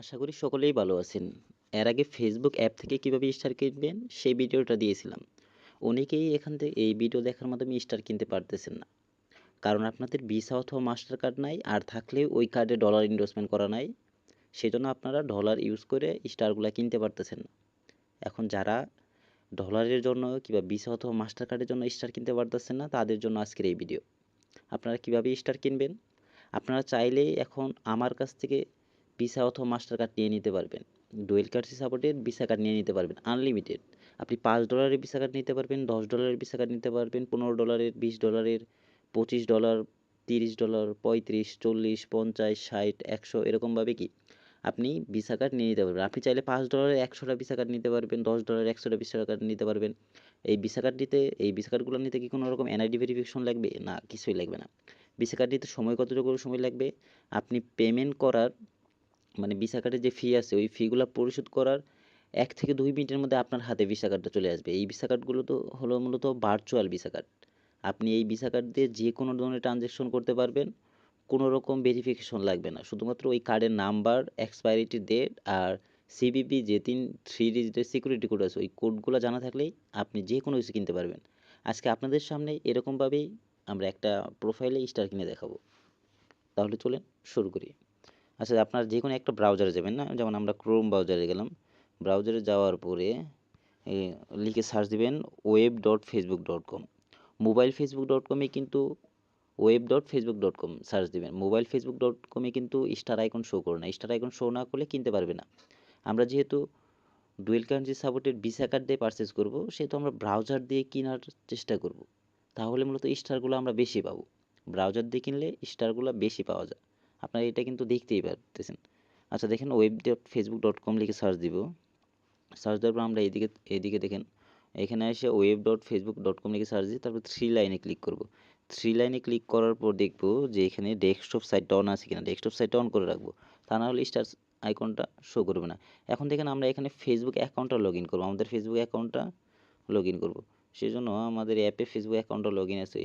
আশা করি সকলেই ভালো আছেন। এর আগে ফেসবুক অ্যাপ থেকে কিভাবে স্টার কিনবেন সেই ভিডিওটা দিয়েছিলাম। অনেকেই এখান থেকে এই ভিডিও দেখার মাধ্যমে স্টার কিনতে পারতেছেন না। কারণ আপনাদের ভিসা অথবা মাস্টার কার্ড নাই, আর থাকলেও ওই কার্ডে ডলার ইনভেস্টমেন্ট করা নাই। সেজন্য আপনারা ডলার ইউজ করে স্টারগুলা কিনতে পারতেছেন না। এখন যারা ডলারের জন্য কিংবা ভিসা অথবা মাস্টার কার্ডের জন্য স্টার কিনতে পারতেছেন না, তাদের জন্য আজকের এই ভিডিও। আপনারা কিভাবে স্টার কিনবেন? আপনারা চাইলেই এখন আমার কাছ থেকে ভিসা অথবা মাস্টার কার্ড নিয়ে নিতে পারবেন। Dual currency supported visa card নিয়ে নিতে পারবেন আনলিমিটেড। আপনি $5 ভিসা কার্ড নিতে পারবেন, $10 ভিসা কার্ড নিতে পারবেন, $15, $20, $25, $30, 35, 40, 50, 60, 100 এরকমভাবে কি আপনি ভিসা কার্ড নিয়ে নিতে পারবেন। আপনি চাইলে $5 100টা ভিসা কার্ড নিতে পারবেন, $10 100টা ভিসা কার্ড নিতে পারবেন। এই ভিসা কার্ডগুলো নিতে কি কোনো রকম এনআইডি ভেরিফিকেশন লাগবে? না, কিছুই লাগবে না। ভিসা কার্ড নিতে সময় কতটুকু সময় লাগবে? আপনি পেমেন্ট করার মানে ভিসা কার্ডের যে ফি আছে ওই ফিগুলো পরিশোধ করার 1 থেকে 2 মিনিটের মধ্যে আপনার হাতে ভিসা কার্ডটা চলে আসবে। এই ভিসা কার্ডগুলো তো হলো মূলত ভার্চুয়াল ভিসা কার্ড। আপনি এই ভিসা কার্ড দিয়ে যে কোনো ধরনের ট্রানজ্যাকশন করতে পারবেন, কোনো রকম ভেরিফিকেশন লাগবে না। শুধুমাত্র ওই কার্ডের নাম্বার, এক্সপায়ারিটি ডেট আর সিভিভি যে 3 ডিজিটের সিকিউরিটি কোড আছে ওই কোডগুলো জানা থাকলেই আপনি যে কোনো কিছু কিনতে পারবেন। আজকে আপনাদের সামনে এরকমভাবেই আমরা একটা প্রোফাইলে স্টার কিনে দেখাবো। তাহলে চলেন শুরু করি। আচ্ছা, আপনার যে কোনো একটা ব্রাউজারে যাবেন না, যেমন আমরা ক্রোম ব্রাউজারে গেলাম। ব্রাউজারে যাওয়ার পরে লিখে সার্চ দিবেন web.facebook.com। মোবাইল facebook.com-এ কিন্তু web.facebook.com সার্চ দিবেন। মোবাইল facebook.com-এ কিন্তু স্টার আইকন শো করে না। স্টার আইকন শো না করলে কিনতে পারবে না। আমরা যেহেতু dual currency supported visa card দিয়ে পারচেজ করব, সেহেতু আমরা ব্রাউজার দিয়ে কেনার চেষ্টা করব। তাহলে মূলত স্টারগুলো আমরা বেশি পাবো। ব্রাউজার দিয়ে কিনলে স্টারগুলো বেশি পাওয়া যায়। আপনারা এটা কিন্তু দেখতেই পারতেছেন। আচ্ছা দেখেন, web.facebook.com লিখে সার্চ দিব। সার্চ দেওয়ার পর আমরা এইদিকে দেখেন, এখানে এসে web.facebook.com লিখে সার্চ দিই, তারপর 3 লাইনে ক্লিক করব। 3 লাইনে ক্লিক করার পর দেখব যে এখানে ডেস্কটপ সাইটটা অন আছে কিনা। ডেস্কটপ সাইটটা অন করে রাখবো, তা না হলে স্টার আইকনটা শো করবে না। এখন দেখেন আমরা এখানে ফেসবুক অ্যাকাউন্টটা লগ ইন করবো। আমাদের ফেসবুক অ্যাকাউন্টটা লগ ইন করবো। সেই জন্য আমাদের অ্যাপে ফেসবুক অ্যাকাউন্টটা লগ ইন আছে।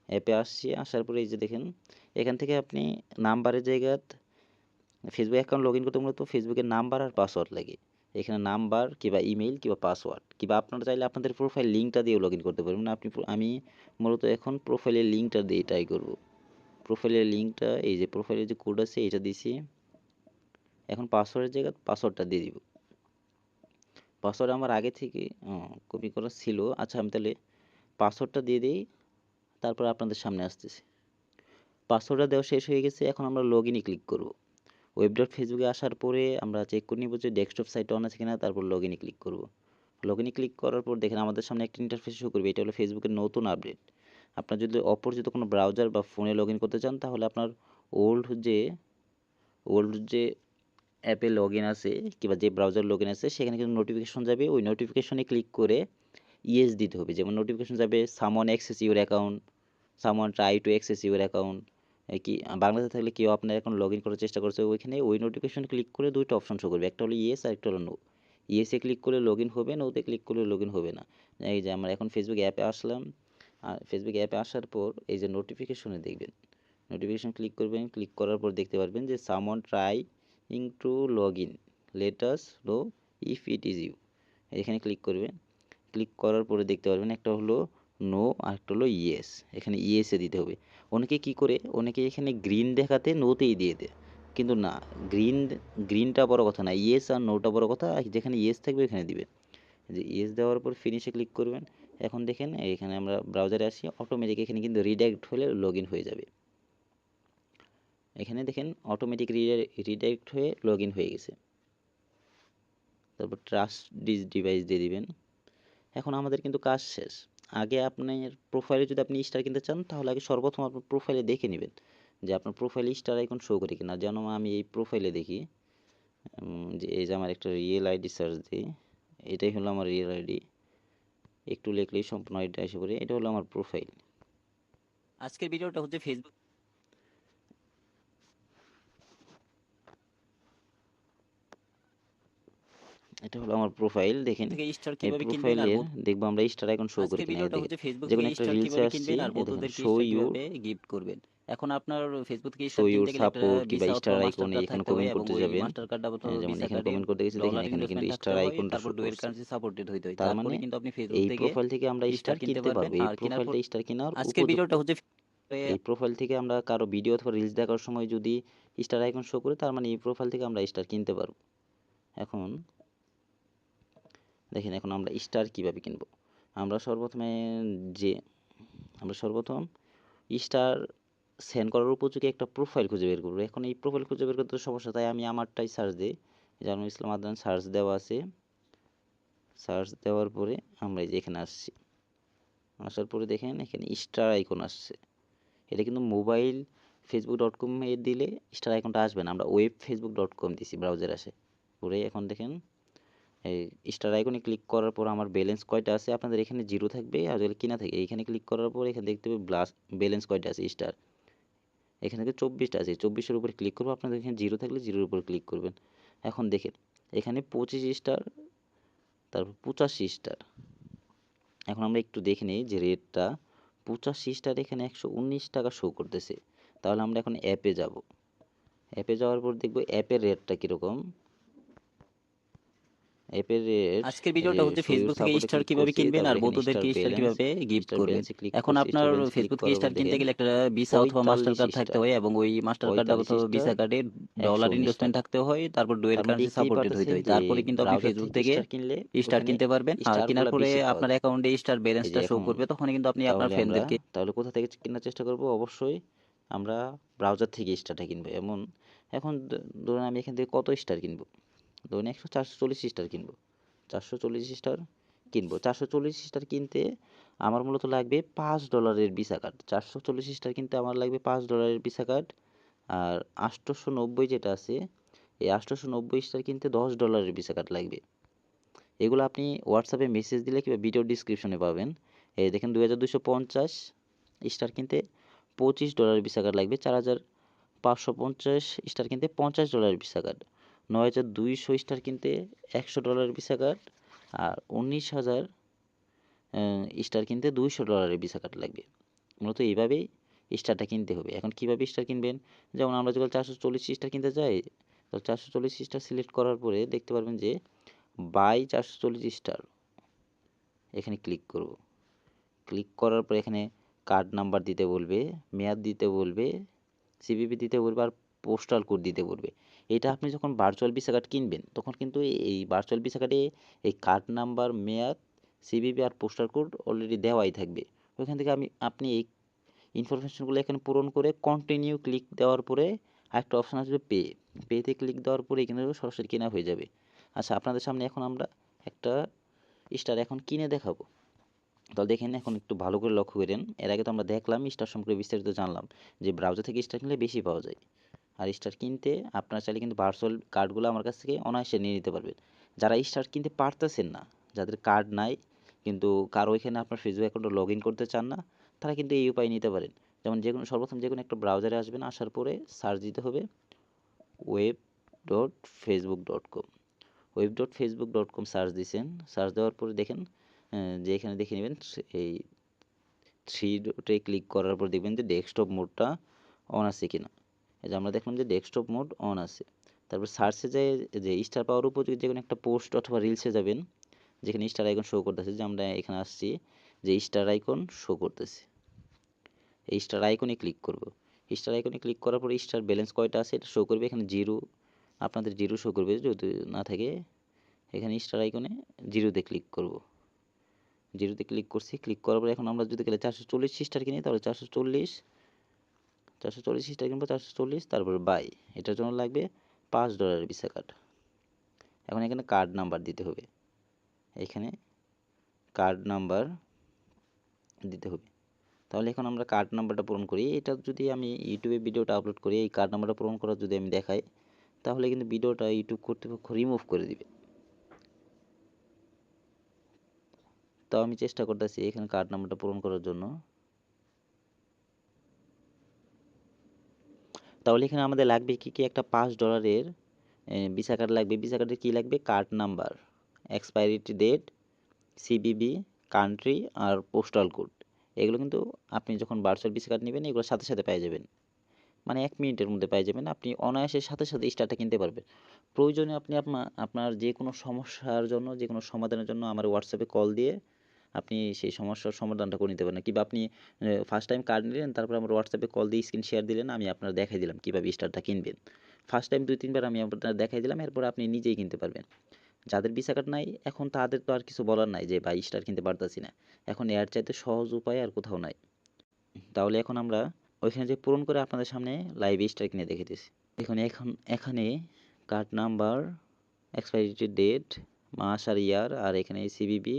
অ্যাপে আসছি, আসার পরে এই যে দেখেন, এখান থেকে আপনি নাম্বারের জায়গায় ফেসবুক অ্যাকাউন্ট লগ ইন করতে মূলত ফেসবুকের নাম্বার আর পাসওয়ার্ড লাগে। এখানে নাম্বার কিংবা ইমেইল কিংবা পাসওয়ার্ড, কিংবা আপনারা চাইলে আপনাদের প্রোফাইল লিঙ্কটা দিয়েও লগ ইন করতে পারবেন। আমি মূলত এখন প্রোফাইলের লিঙ্কটা দিয়ে ট্রাই করব। প্রোফাইলের লিঙ্কটা এই যে প্রোফাইলের যে কোড আছে এটা দিছি। এখন পাসওয়ার্ডের জায়গায় পাসওয়ার্ডটা দিয়ে দিব। পাসওয়ার্ড আমার আগে থেকে কপি করা ছিল। আচ্ছা, আমি তাহলে পাসওয়ার্ডটা দিয়ে দিই, তারপর আপনাদের সামনে আসতেছি। পাসওয়ার্ডটা দেওয়া শেষ হয়ে গেছে। এখন আমরা লগ ইনে ক্লিক করব। web.facebook-এ আসার পরে আমরা চেক করে নিব যে ডেস্কটপ সাইট অন আছে কিনা, তারপর লগ ইনে ক্লিক করব। লগ ইনে ক্লিক করার পর দেখেন আমাদের সামনে একটা ইন্টারফেস শো করবে। এটা হলো ফেসবুকের নতুন আপডেট। আপনার যদি অপরিচিত কোনো ব্রাউজার বা ফোনে লগ ইন করতে চান, তাহলে আপনার ওল্ড যে ওল্ড যে অ্যাপে লগ ইন আছে কিংবা যে ব্রাউজার লগ ইন আছে সেখানে কিন্তু নোটিফিকেশন যাবে। ওই নোটিফিকেশনে ক্লিক করে ইয়েস দিতে হবে। যেমন নোটিফিকেশন যাবে someone access your account, someone try to access your account. কি বাংলাদেশে থাকলে কেউ আপনার এখন লগ ইন করার চেষ্টা করছে, ওইখানে ওই নোটিফিকেশন ক্লিক করে দুইটা অপশন শো করবে। একটা হলো ইয়েস আর একটা হলো নো। ইয়েসে ক্লিক করলে লগ ইন হবে, নোতে ক্লিক করলে লগ ইন হবে না। এই যে আমরা এখন ফেসবুক অ্যাপে আসলাম। আর ফেসবুক অ্যাপে আসার পর এই যে নোটিফিকেশনে দেখবেন, নোটিফিকেশন ক্লিক করবেন। ক্লিক করার পর দেখতে পারবেন যে someone trying to log in, let us know if it is you. এখানে ক্লিক করবেন। ক্লিক করার পরে দেখতে পারবেন একটা হলো নো আর একটা হলো ইয়েস। এখানে ইয়েসে দিতে হবে। অনেকে কি করে, অনেকে এখানে গ্রিন দেখাতে নোতেই দিয়ে দেয়, কিন্তু না, গ্রিনটা বড় কথা না, ইয়েস আর নোটা বড় কথা। যেখানে ইয়েস থাকবে এখানে দিবেন। যে ইয়েস দেওয়ার পর ফিনিশে ক্লিক করবেন। এখন দেখেন এখানে আমরা ব্রাউজারে আসি, অটোমেটিক এখানে কিন্তু রিডাইরেক্ট হলে লগ ইন হয়ে যাবে। এখানে দেখেন অটোমেটিক রিডাইরেক্ট হয়ে লগ ইন হয়ে গেছে। তারপর ট্রাস্ট দিস ডিভাইস দিয়ে দিবেন। এখন আমাদের কিন্তু কাজ শেষ। আগে আপনার প্রোফাইলে যদি আপনি স্টার কিনতে চান, তাহলে আগে সর্বপ্রথম আপনার প্রোফাইলে দেখে নেবেন যে আপনার প্রোফাইলে স্টার আইকন শো করে কিনা। যেন আমি এই প্রোফাইলে দেখি যে এই যে আমার একটা রিয়েল আইডি সার্চ দিই, এটাই হলো আমার রিয়েল আইডি। একটু লিখলেই সম্পূর্ণ আইডিটা এসে পড়ে। এটা হলো আমার প্রোফাইল। আজকের ভিডিওটা হচ্ছে ফেসবুক, এটা হলো আমার প্রোফাইল। দেখেন থেকে স্টার এই কিভাবে কিনবেন আর প্রোফাইলের দেখবো আমরা স্টার আইকন শো করে আজকের কিনা। এই ভিডিওটা দেখেন হচ্ছে ফেসবুক যে কোনো থেকে একটা স্টার রিলসে কিভাবে আসছি, কিনবেন আর এই দেখেন বন্ধুদেরকে শো স্টার ইউ। কিভাবে গিফট করবেন। এখন আপনার ফেসবুক থেকে শো স্টার ইউর কিনতে গেলে একটা সাপোর্ট কিংবা ভিসা স্টার অথবা মাস্টার আইকন কার্ড এখানে থাকতে হয় কমেন্ট এবং করতে ওই যাবেন। মাস্টার কার্ড অথবা যেমন ভিসা এখানে কার্ডে কমেন্ট করতে গেছি, দেখেন ডলার এখানে কিন্তু ইনভেস্টমেন্ট থাকতে স্টার হয়, আইকনটা তারপর শো ডুয়েল করছে। কারেন্সি সাপোর্টেড হইতে হয়। তার তারপরে মানে কিন্তু আপনি ফেসবুক এই থেকে প্রোফাইল থেকে আমরা স্টার স্টার কিনতে কিনতে পারবেন। পারবো। এই আর কেনার পর প্রোফাইলটা স্টার কেনার আজকের উপযুক্ত। ভিডিওটা হচ্ছে এই প্রোফাইল থেকে আমরা কারো ভিডিও অথবা রিলস দেখার সময় যদি স্টার আইকন শো করে, তার মানে এই প্রোফাইল থেকে আমরা স্টার কিনতে পারবো। এখন দেখেন, এখন আমরা স্টার কিভাবে কিনবো। আমরা সর্বপ্রথম স্টার সেন্ড করার উপযোগী একটা প্রোফাইল খুঁজে বের করবো। এখন এই প্রোফাইল খুঁজে বের করতে সমস্যা, তাই আমি আমারটাই সার্চ দিই। জানুল ইসলাম আদনান সার্চ দেওয়া আছে। সার্চ দেওয়ার পরে আমরা এই যে এখানে আসছি। আসার পরে দেখেন এখানে স্টার আইকন আসছে। এটা কিন্তু মোবাইল facebook.com এ দিলে স্টার আইকনটা আসবে না, আমরা ওয়েব facebook.com দিছি ব্রাউজার আসে পরে। এখন দেখেন এই স্টার আইকনে ক্লিক করার পর আমার ব্যালেন্স কয়টা আছে, আপনাদের এখানে জিরো থাকবে, আর যদি কিনা থাকে এইখানে ক্লিক করার পর এখানে দেখতে হবে ব্যালেন্স কয়টা আছে স্টার। এখানে থেকে 24টা আছে, 24-এর উপরে ক্লিক করবো। আপনাদের এখানে জিরো থাকলে জিরোর উপর ক্লিক করবেন। এখন দেখেন এখানে 25 স্টার, তারপর 85 স্টার। এখন আমরা একটু দেখে নিই যে রেটটা 85 স্টার এখানে 119 টাকা শো করতেছে। তাহলে আমরা এখন অ্যাপে যাব। অ্যাপে যাওয়ার পর দেখব অ্যাপের রেটটা কীরকম। অ্যাপের রেট, আজকের এই যে ভিডিওটা হচ্ছে শো ইউর ফেসবুক থেকে সাপোর্টে স্টার ক্লিক কিভাবে করছি, কিনবেন তারপর আর এখানে স্টার বন্ধুদেরকে স্টার ব্যালেন্স, কিভাবে গিফট স্টার করবেন। ব্যালেন্সে ক্লিক এখন করছি। আপনার স্টার ব্যালেন্সে ক্লিক ফেসবুক থেকে করার পর স্টার কিনতে দেখেন গেলে একটা ভিসা অথবা মাস্টার 45 কার্ড থাকতে স্টার, হয় এবং ওই মাস্টার কার্ড 45 অথবা স্টার, ভিসা কার্ডে ডলার 119 ইনভেস্টমেন্ট টাকা। থাকতে হয়, তারপর ডুয়েল তার মানে কারেন্সি দেখতেই সাপোর্টেড হইতে পারতেছেন হয়। যে তারপরে কিন্তু আপনি ব্রাউজার ফেসবুক থেকে থেকে স্টার কিনলে স্টার ওখানে কিনতে পারবেন। আর কেনার স্টারগুলো পরে বেশি পাওয়া আপনার যায়। অ্যাকাউন্টে স্টার এই যে ব্যালেন্সটা শো এখন করবে, তখন কিন্তু আপনি আপনার তাহলে আমরা ফ্রেন্ডদেরকে কোথা থেকে কেনার চেষ্টা করব, অবশ্যই আমরা ব্রাউজার থেকে স্টারটা কিনবো। এখন ধরুন আমি এখান থেকে কত স্টার কিনবো, ধরুন 440 স্টার কিনবো। 440 স্টার কিনবো, 440 স্টার কিনতে আমার মূলত লাগবে $5 ভিসা কার্ড। 440 স্টার কিনতে আমার লাগবে $5 ভিসা কার্ড। আর 890 যেটা আছে, এই 890 স্টার কিনতে $10 ভিসা কার্ড লাগবে। এগুলো আপনি হোয়াটসঅ্যাপে মেসেজ দিলে কিংবা ভিডিও ডিসক্রিপশনে পাবেন। এই দেখেন 2250 স্টার কিনতে $25 ভিসা কার্ড লাগবে। 4550 স্টার কিনতে $50 ভিসা কার্ড। 9200 স্টার কিনতে $100 ভিসা কার্ড। আর 19000 স্টার কিনতে $200 ভিসা কার্ড লাগবে। মূলত এইভাবেই স্টারটা কিনতে হবে। এখন কিভাবে স্টার কিনবেন, যেমন আমরা যখন 440 স্টার কিনতে যাই, তো 440 স্টার সিলেক্ট করার পরে দেখতে পারবেন যে বাই 440 স্টার, এখানে ক্লিক করব। ক্লিক করার পর এখানে কার্ড নাম্বার দিতে বলবে, মেয়াদ দিতে বলবে, সিভিভি দিতে বলবে, আর পোস্টাল কোড দিতে বলবে। এটা আপনি যখন ভার্চুয়াল ভিসা কার্ড কিনবেন তখন কিন্তু এই ভার্চুয়াল ভিসা কার্ডে এই কার্ড নাম্বার, মেয়াদ, সিভিভি আর পোস্টাল কোড অলরেডি দেওয়াই থাকবে। ওইখান থেকে আপনি এই ইনফরমেশনগুলো এখানে পূরণ করে কন্টিনিউ ক্লিক দেওয়ার পরে আরেকটা অপশান আসবে পেতে ক্লিক দেওয়ার পরে এখানে সরাসরি কেনা হয়ে যাবে। আচ্ছা, আপনাদের সামনে এখন আমরা একটা স্টার এখন কিনে দেখাবো। তাহলে দেখেন এখন একটু ভালো করে লক্ষ্য করেন। এর আগে তো আমরা দেখলাম স্টার সম্পর্কে বিস্তারিত জানলাম যে ব্রাউজার থেকে স্টার কিনলে বেশি পাওয়া যায়। আর স্টার কিনতে আপনারা চাইলে কিন্তু ভার্চুয়াল কার্ডগুলো আমার কাছ থেকে অনায়াসে নিয়ে নিতে পারবেন। যারা স্টার কিনতে পারতেছেন না, যাদের কার্ড নাই কিন্তু কারো এখানে আপনার ফেসবুক অ্যাকাউন্টে লগ ইন করতে চান না, তারা কিন্তু এই উপায় নিতে পারেন। যেমন সর্বপ্রথম যে কোনো একটা ব্রাউজারে আসবেন, আসার পরে সার্চ দিতে হবে web.facebook.com। web.facebook.com সার্চ দিয়েছেন, সার্চ দেওয়ার পরে দেখেন যে এখানে দেখে নেবেন এই থ্রি ডটে ক্লিক করার পর দেখবেন যে ডেস্কটপ মোডটা অন আছে কিনা। এই যে আমরা দেখলাম যে ডেস্কটপ মোড অন আছে। তারপর সার্চে যায় যে স্টার পাওয়ার উপযোগী যে কোনো একটা পোস্ট অথবা রিলসে যাবেন, যেখানে স্টার আইকন শো করতেছে, যে আমরা এখানে আসছি যে স্টার আইকন শো করতেছে, এই স্টার আইকনে ক্লিক করব। স্টার আইকনে ক্লিক করার পরে স্টার ব্যালেন্স কয়টা আছে এটা শো করবে। এখানে জিরো, আপনাদের জিরো শো করবে। যদি না থাকে এখানে স্টার আইকনে জিরোতে ক্লিক করব। জিরোতে ক্লিক করছি, ক্লিক করার পরে এখন আমরা যদি গেলে 440 স্টার কিনি, তাহলে 440 স্টার কিনবো, 440, তারপর বাই, এটার জন্য লাগবে $5 ভিসা কার্ড। এখন এখানে কার্ড নাম্বার দিতে হবে, এখানে কার্ড নাম্বার দিতে হবে। তাহলে এখন আমরা কার্ড নাম্বারটা পূরণ করি। এটা যদি আমি ইউটিউবে ভিডিওটা আপলোড করি, এই কার্ড নাম্বারটা পূরণ করা যদি আমি দেখাই, তাহলে কিন্তু ভিডিওটা ইউটিউব কর্তৃপক্ষ রিমুভ করে দিবে। তাও আমি চেষ্টা করতেছি এখানে কার্ড নাম্বারটা পূরণ করার জন্য। তাহলে এখানে আমাদের লাগবে কি একটা $5 ভিসা কার্ড লাগবে। ভিসা কার্ডের কী লাগবে, card number, expiry date, CVV, country আর পোস্টাল কোড। এগুলো কিন্তু আপনি যখন ভার্চুয়াল ভিসা কার্ড নেবেন এগুলোর সাথে সাথে পেয়ে যাবেন। মানে 1 মিনিটের মধ্যে পেয়ে যাবেন। আপনি অনায়াসে সাথে, সাথে স্টারটা কিনতে পারবেন। প্রয়োজনে আপনি আপনার যেকোনো সমস্যার জন্য, যেকোনো সমাধানের জন্য আমার WhatsApp এ কল দিয়ে আপনি সেই সমস্যার সমাধানটা করে নিতে পারেন। কিংবা আপনি ফার্স্ট টাইম কার্ড নিলেন, তারপরে আমার WhatsApp এ কল দিয়ে স্ক্রিন শেয়ার দিলেন, আমি আপনার দেখাই দিলাম কিভাবে স্টারটা কিনবেন। ফার্স্ট টাইম ২-৩ বার আমি আপনার দেখাই দিলাম, এরপরে আপনি নিজেই কিনতে পারবেন। যাদের ভিসা কার্ড নাই এখন তাদের তো আর কিছু বলার নাই যে ভাই স্টার কিনতে পারতাছি না। এখন এর চাইতে সহজ উপায় আর কোথাও নাই। তাহলে এখন আমরা ওইখানে যে পূরণ করে আপনাদের সামনে লাইভ স্টার কিনে দেখাইতেছি। দেখুন এখানে কার্ড নাম্বার, এক্সপায়ারি ডেট, মাস আর ইয়ার, আর এখানে সিভিভি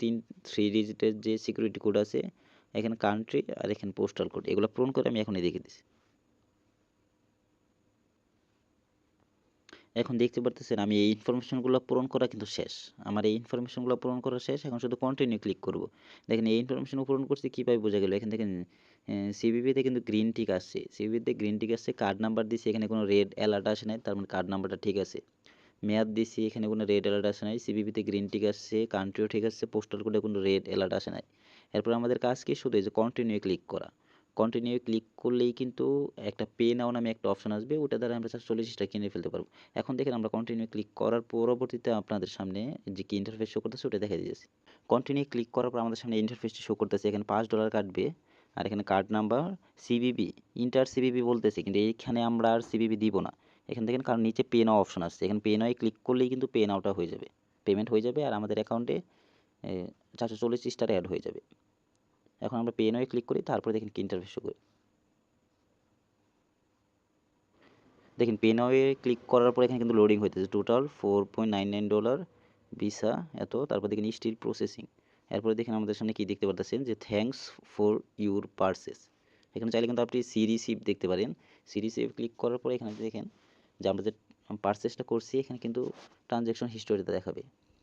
3 ডিজিটের যে সিকিউরিটি কোড আছে, এখানে কান্ট্রি আর এখানে পোস্টাল কোড, এগুলো পূরণ করে আমি এখনই দেখিয়ে দিচ্ছি। এখন দেখতে পারতেছেন আমি এই ইনফরমেশনগুলো পূরণ করা কিন্তু শেষ। আমার এই ইনফরমেশনগুলো পূরণ করা শেষ। এখন শুধু কন্টিনিউ ক্লিক করব। দেখেন এই ইনফরমেশন পূরণ করছি কীভাবে বোঝা গেল? এখান দেখেন সিভিভিতে কিন্তু গ্রিন টিক আসছে। সিভিভিতে গ্রিন টিক আসছে, কার্ড নাম্বার দিছি, এখানে কোনো রেড অ্যালার্ট আসে নাই, তার মানে কার্ড নাম্বারটা ঠিক আছে। মেয়াদ দিছি, এখানে কোনো রেড অ্যালার্ট আসে নাই। সিভিভিতে গ্রিন টিক আসছে, কান্ট্রিও ঠিক আছে, পোস্টাল কোডে কোনো রেড অ্যালার্ট আসে নাই। এরপর আমাদের কাজ কি? শুধু এই যে কন্টিনিউ ক্লিক করা। কন্টিনিউ ক্লিক করলেই কিন্তু একটা পে নাও নামে একটা অপশন আসবে, ওটা দ্বারা আমরা ৪৪টা কিনে ফেলতে পারবো। এখন দেখেন আমরা কন্টিনিউ ক্লিক করার পরবর্তীতে আপনাদের সামনে যে কি ইন্টারফেস শো করতেছে ওটা দেখাই দিয়েছি। কন্টিনিউ ক্লিক করার পর আমাদের সামনে ইন্টারফেসটি শো করতেছে, এখানে $5 কাটবে, আর এখানে card number, CVV, inter CVV বলতেছে, কিন্তু এইখানে আমরা আর সিভিভি দিব না। এখান থেকে কারণ নিচে পে নাও অপশন আসছে, এখানে পে নাওয়ে ক্লিক করলেই কিন্তু পে নাওটা হয়ে যাবে, পেমেন্ট হয়ে যাবে, আর আমাদের অ্যাকাউন্টে 440 স্টার অ্যাড হয়ে যাবে। এখন আমরা পে নাওয়ে ক্লিক করি, তারপরে দেখেন কি ইন্টারফেস শো করি। দেখেন পে নাওয়ে ক্লিক করার পর এখানে কিন্তু লোডিং হইতেছে, টোটাল $4.99 ভিসা এত, তারপর দেখেন স্টিল প্রসেসিং। এরপরে দেখেন আমাদের সামনে কি দেখতে পারতেছেন যে থ্যাঙ্কস ফর ইউর পারচেস। এখানে চাইলে কিন্তু আপনি সি রিসিভ দেখতে পারেন। সি রিসিভ ক্লিক করার পরে এখানে দেখেন যে আমরা যে পারচেসটা করছি, এখানে কিন্তু ট্রানজ্যাকশন হিস্টোরিটা দেখাবে।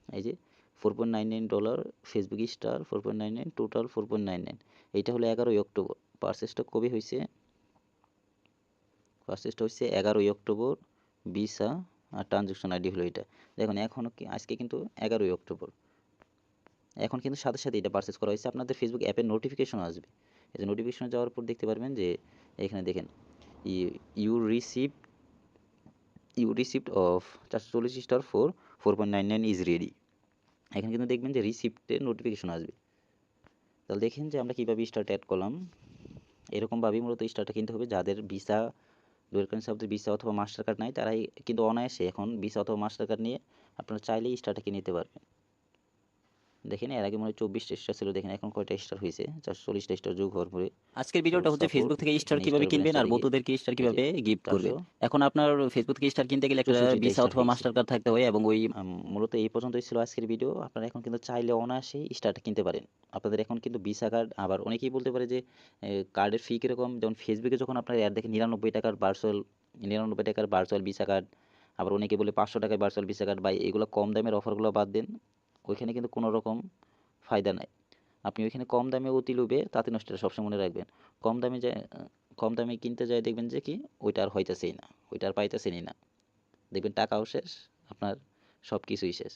এই যে $4.99 ফেসবুক স্টার, 4.99 টোটাল 4.99। এইটা হলো 11ই অক্টোবর। পারচেসটা কবে হয়েছে? পারচেসটা হচ্ছে 11ই অক্টোবর। ভিসা আর ট্রানজ্যাকশন আইডি হলো এটা। দেখুন এখনও কি আজকে কিন্তু 11ই অক্টোবর। এখন কিন্তু সাথে সাথে এটা পারচেস করা হয়েছে, আপনাদের ফেসবুক অ্যাপের নোটিফিকেশন আসবে। এই যে নোটিফিকেশনে যাওয়ার পর দেখতে পারবেন যে এখানে দেখেন you receipt of 440 star for 4.99 is ready. এখানে কিন্তু দেখবেন যে রিসিপ্টের নোটিফিকেশন আসবে। তাহলে দেখেন যে আমরা কীভাবে স্টারটা অ্যাড করলাম। এরকমভাবেই মূলত স্টারটা কিনতে হবে। যাদের ভিসা, দূরের কারণে সাথে ভিসা অথবা মাস্টার কার্ড নাই, তারাই কিন্তু অনায়াসে এখন ভিসা অথবা মাস্টার কার্ড নিয়ে আপনারা চাইলেই স্টারটা কিনে নিতে পারবেন। দেখেন এর আগে মনে হয় 24টা স্টার ছিল, দেখেন এখন কয়টা স্টার হয়েছে, 440টা স্টার যোগ হওয়ার পরে। আজকের সো ভিডিওটা হচ্ছে সাপোর্ট, ফেসবুক থেকে স্টার এখানে কিভাবে স্টারগুলো কিনবেন আছে আর দেখি, বন্ধুদেরকে স্টার এই যে কিভাবে গিফট করবেন। 400 এখন আপনার ফেসবুক থেকে স্টার কিনতে গেলে একটা 64টা ভিসা স্টার অথবা হয়েছে। মাস্টার কার্ড থাকতে হয়, এবং ওই মূলত এই পর্যন্তই ছিল আজকের ভিডিও। আপনারা এখন কিন্তু চাইলে অনায়াসেই স্টারটা কিনতে পারেন। আপনাদের এখন কিন্তু ভিসা কার্ড, আবার অনেকেই বলতে পারে যে কার্ডের ফি কীরকম, যেমন ফেসবুকে যখন আপনার অ্যাড দেখেন 99 টাকার ভার্চুয়াল ভিসা কার্ড, আবার অনেকে বলে 500 টাকায় ভার্চুয়াল ভিসা কার্ড। ভাই এগুলো কম দামের অফারগুলো বাদ দেন, ওইখানে কিন্তু কোনো রকম ফায়দা নাই। আপনি ওইখানে কম দামে অতি লোভে তাঁতি নষ্টের সবসময় মনে রাখবেন। কম দামে যায়, কম দামে কিনতে যায় দেখবেন যে কি ওইটা আর হইতেছেই না, ওইটা আর পাইতেছেনই না, দেখবেন টাকাও শেষ, আপনার সব কিছুই শেষ।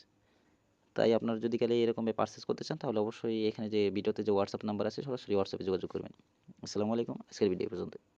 তাই আপনারা যদি খালি এরকম পারচেস করতে চান, তাহলে অবশ্যই এখানে যে ভিডিওতে যে হোয়াটসঅ্যাপ নাম্বার আছে সরাসরি হোয়াটসঅ্যাপে যোগাযোগ করবেন। আসসালামু আলাইকুম, আজকের ভিডিও পর্যন্ত।